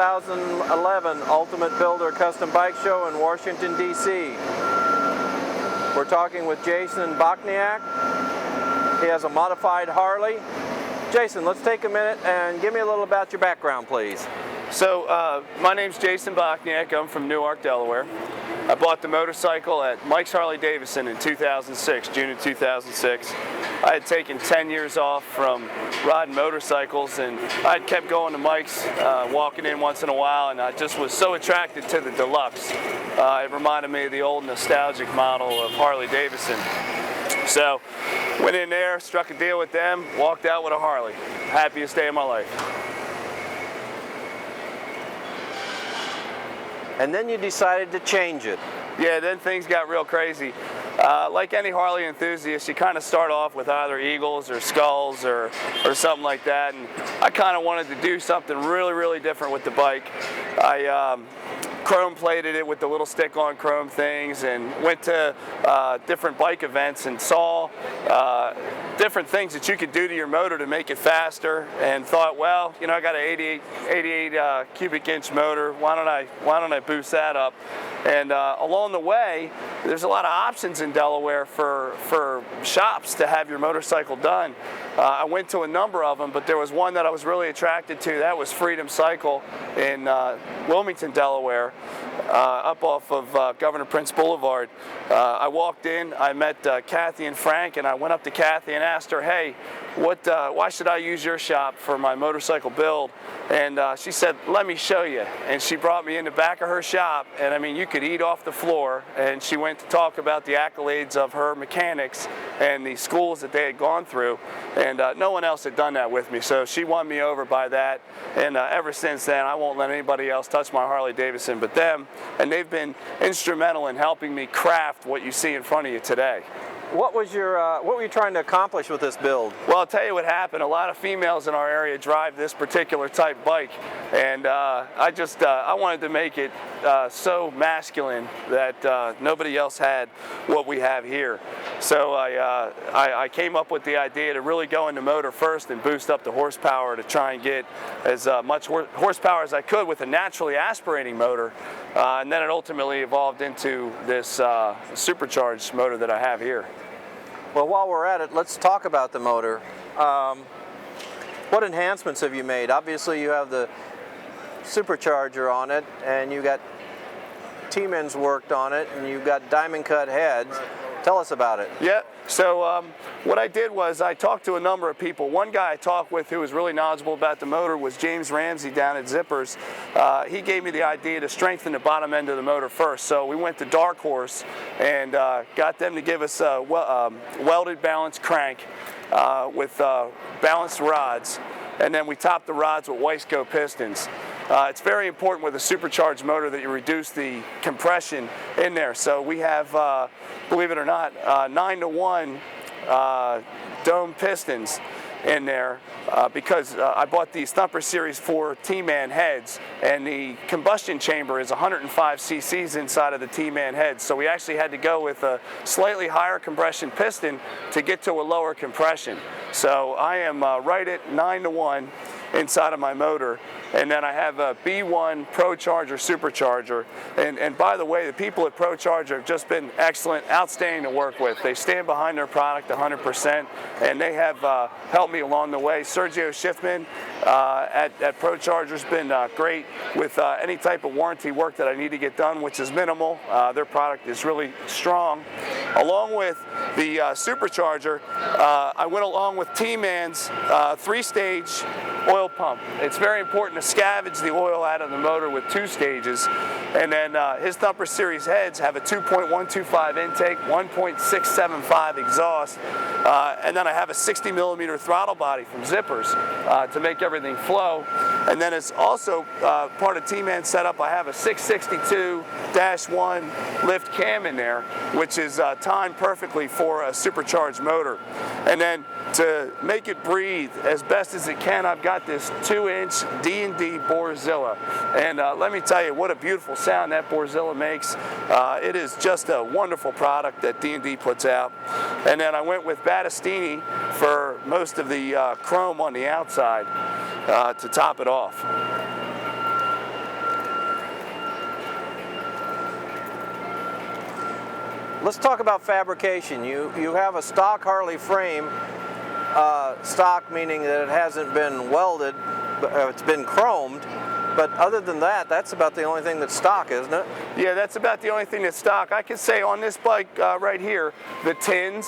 2011 Ultimate Builder Custom Bike Show in Washington, D.C. We're talking with Jason Bochniak. He has a modified Harley. Jason, let's take a minute and give me a little about your background, please. So, my name's Jason Bochniak. I'm from Newark, Delaware. I bought the motorcycle at Mike's Harley Davidson in 2006, June of 2006. I had taken 10 years off from riding motorcycles, and I had kept going to Mike's, walking in once in a while, and I just was so attracted to the Deluxe. It reminded me of the old nostalgic model of Harley Davidson. So, went in there, struck a deal with them, walked out with a Harley. Happiest day of my life. And then you decided to change it. Yeah, then things got real crazy. Like any Harley enthusiast, you kind of start off with either Eagles or Skulls or something like that. And I kind of wanted to do something really, really different with the bike. I chrome plated it with the little stick-on chrome things and went to different bike events and saw different things that you could do to your motor to make it faster, and thought, well, you know, I got an 88 cubic inch motor. Why don't I boost that up? And along the way, there's a lot of options in Delaware for shops to have your motorcycle done. I went to a number of them, but there was one that I was really attracted to. That was Freedom Cycle in Wilmington, Delaware, up off of Governor Prince Boulevard. I walked in, I met Kathy and Frank, and I went up to Kathy and asked her, hey, why should I use your shop for my motorcycle build? And she said, let me show you. And she brought me in the back of her shop, and I mean, you could eat off the floor. And she went to talk about the accolades of her mechanics and the schools that they had gone through. And no one else had done that with me, so she won me over by that. And ever since then, I won't let anybody else touch my Harley Davidson but them. And they've been instrumental in helping me craft what you see in front of you today. What were you trying to accomplish with this build? Well, I'll tell you what happened. A lot of females in our area drive this particular type bike, and I wanted to make it so masculine that nobody else had what we have here. So I came up with the idea to really go into motor first and boost up the horsepower to try and get as much horsepower as I could with a naturally aspirating motor, and then it ultimately evolved into this supercharged motor that I have here. Well, while we're at it, let's talk about the motor. What enhancements have you made? Obviously, you have the supercharger on it, and you got T-Mins worked on it, and you've got diamond cut heads. Tell us about it. Yeah, so what I did was I talked to a number of people. One guy I talked with who was really knowledgeable about the motor was James Ramsey down at Zippers. He gave me the idea to strengthen the bottom end of the motor first. So we went to Dark Horse and got them to give us a welded balanced crank with balanced rods. And then we topped the rods with Wiseco pistons. It's very important with a supercharged motor that you reduce the compression in there. So we have, believe it or not, 9-to-1 dome pistons in there because I bought these Thumper Series 4 T-Man heads, and the combustion chamber is 105 cc's inside of the T-Man head. So we actually had to go with a slightly higher compression piston to get to a lower compression. So I am right at 9-to-1 inside of my motor. And then I have a B1 ProCharger supercharger. And by the way, the people at ProCharger have just been excellent, outstanding to work with. They stand behind their product 100%, and they have helped me along the way. Sergio Schiffman at ProCharger's been great with any type of warranty work that I need to get done, which is minimal. Their product is really strong. Along with the supercharger, I went along with T-Man's 3-stage oil pump. It's very important to scavenge the oil out of the motor with 2 stages. And then his Thumper Series heads have a 2.125 intake, 1.675 exhaust, and then I have a 60mm throttle body from Zippers to make everything flow. And then it's also part of T-Man's setup. I have a 662-1 lift cam in there, which is timed perfectly for a supercharged motor. And then to make it breathe as best as it can, I've got this 2-inch D&D Boarzilla. And let me tell you what a beautiful sound that Boarzilla makes. It is just a wonderful product that D&D puts out. And then I went with Battistini for most of the chrome on the outside to top it off. Let's talk about fabrication. You have a stock Harley frame, stock meaning that it hasn't been welded, but it's been chromed. But other than that, that's about the only thing that's stock, isn't it? Yeah, that's about the only thing that's stock. I can say on this bike right here, the tins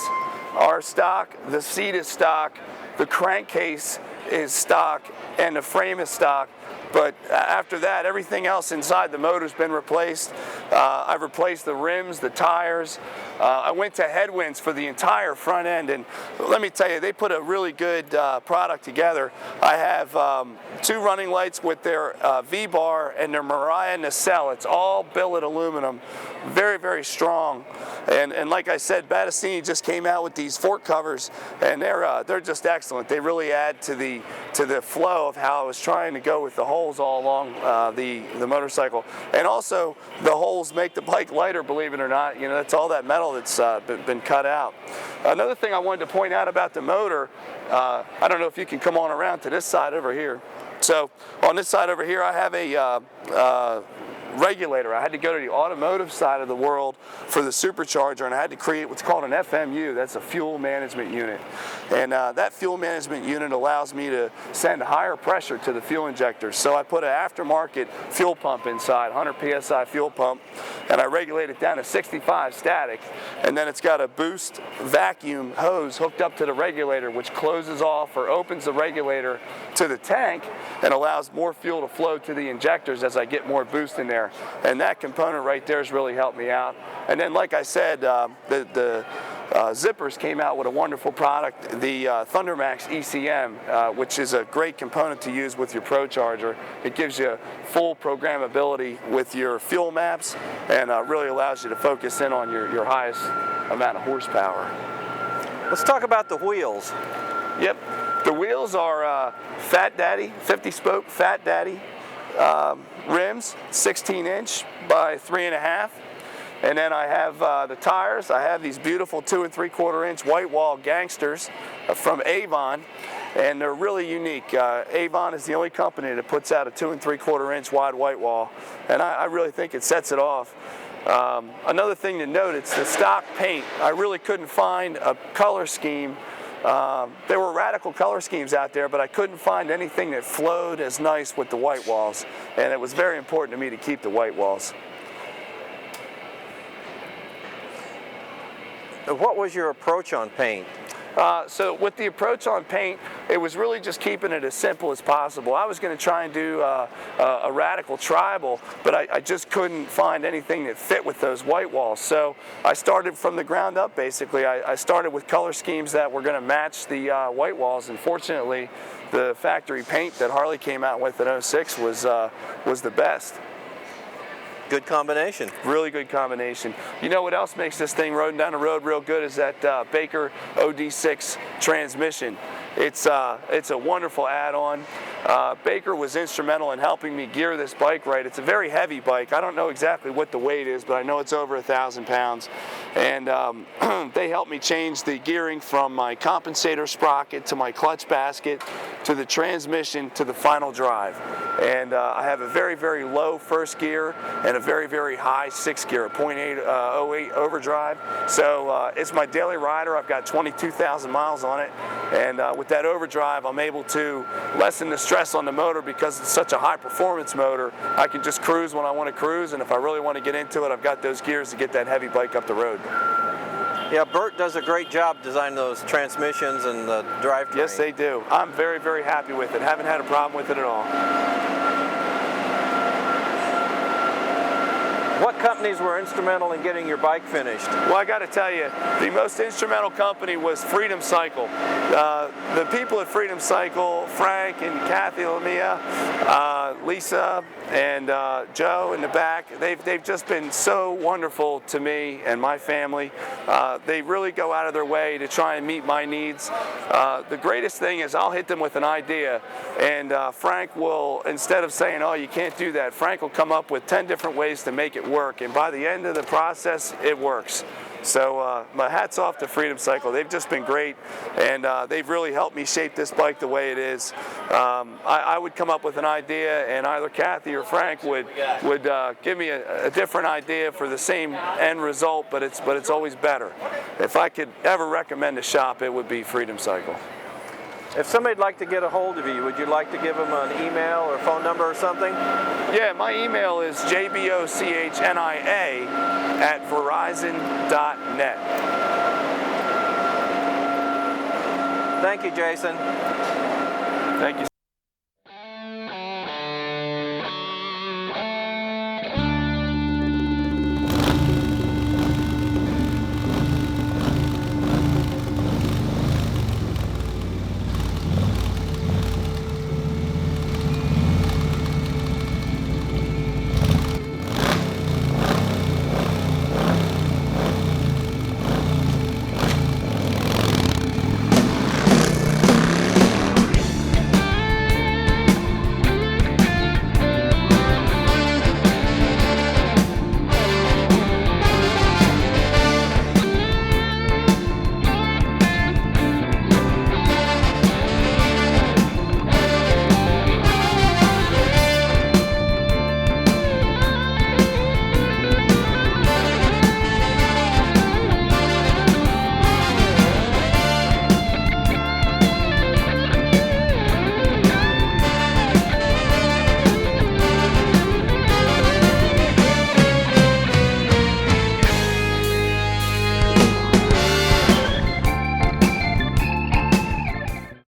are stock, the seat is stock, the crankcase is stock, and the frame is stock. But after that, everything else inside the motor's been replaced. I've replaced the rims, the tires. I went to Headwinds for the entire front end, and let me tell you, they put a really good product together. I have 2 running lights with their V-bar and their Mariah nacelle. It's all billet aluminum, very, very strong. And like I said, Battistini just came out with these fork covers, and they're just excellent. They really add to the flow of how I was trying to go with the holes all along the motorcycle. And also, the holes make the bike lighter, believe it or not. You know, that's all that metal that's been cut out. Another thing I wanted to point out about the motor, I don't know if you can come on around to this side over here. So on this side over here, I have a regulator. I had to go to the automotive side of the world for the supercharger, and I had to create what's called an FMU. That's a fuel management unit. And that fuel management unit allows me to send higher pressure to the fuel injectors. So I put an aftermarket fuel pump inside, 100 PSI fuel pump, and I regulate it down to 65 static. And then it's got a boost vacuum hose hooked up to the regulator, which closes off or opens the regulator to the tank and allows more fuel to flow to the injectors as I get more boost in there. And that component right there has really helped me out. And then, like I said, the Zippers came out with a wonderful product, the ThunderMax ECM, which is a great component to use with your Pro Charger. It gives you full programmability with your fuel maps, and really allows you to focus in on your highest amount of horsepower. Let's talk about the wheels. Yep, the wheels are Fat Daddy, 50-spoke Fat Daddy rims, 16-inch by 3.5. And then I have the tires. I have these beautiful 2 3/4-inch white wall gangsters from Avon, and they're really unique. Avon is the only company that puts out a 2 3/4-inch wide white wall, and I really think it sets it off. Another thing to note, it's the stock paint. I really couldn't find a color scheme. There were radical color schemes out there, but I couldn't find anything that flowed as nice with the white walls, and it was very important to me to keep the white walls. What was your approach on paint? So with the approach on paint, it was really just keeping it as simple as possible. I was going to try and do a radical tribal, but I just couldn't find anything that fit with those white walls. So I started from the ground up, basically. I started with color schemes that were going to match the white walls, and fortunately, the factory paint that Harley came out with in '06 was the best. Good combination. Really good combination. You know what else makes this thing rolling down the road real good is that Baker OD6 transmission. It's a wonderful add-on. Baker was instrumental in helping me gear this bike right. It's a very heavy bike. I don't know exactly what the weight is, but I know it's over 1,000 pounds. And they helped me change the gearing from my compensator sprocket to my clutch basket to the transmission to the final drive. And I have a very, very low first gear and a very, very high sixth gear, a 0.808 overdrive. So it's my daily rider. I've got 22,000 miles on it. And with that overdrive, I'm able to lessen the stress on the motor because it's such a high performance motor. I can just cruise when I want to cruise, and if I really want to get into it, I've got those gears to get that heavy bike up the road. Yeah, Bert does a great job designing those transmissions and the drivetrain. Yes, they do. I'm very, very happy with it. Haven't had a problem with it at all. What companies were instrumental in getting your bike finished? Well, I got to tell you, the most instrumental company was Freedom Cycle. The people at Freedom Cycle, Frank and Kathy Lamia, Lisa and Joe in the back, they've just been so wonderful to me and my family. They really go out of their way to try and meet my needs. The greatest thing is I'll hit them with an idea, and Frank will, instead of saying, oh, you can't do that, Frank will come up with 10 different ways to make it work, and by the end of the process, it works. So my hat's off to Freedom Cycle. They've just been great, and they've really helped me shape this bike the way it is. I would come up with an idea, and either Kathy or Frank would give me a different idea for the same end result, but it's always better. If I could ever recommend a shop, it would be Freedom Cycle. If somebody'd like to get a hold of you, would you like to give them an email or phone number or something? Yeah, my email is jbochnia@verizon.net. Thank you, Jason. Thank you.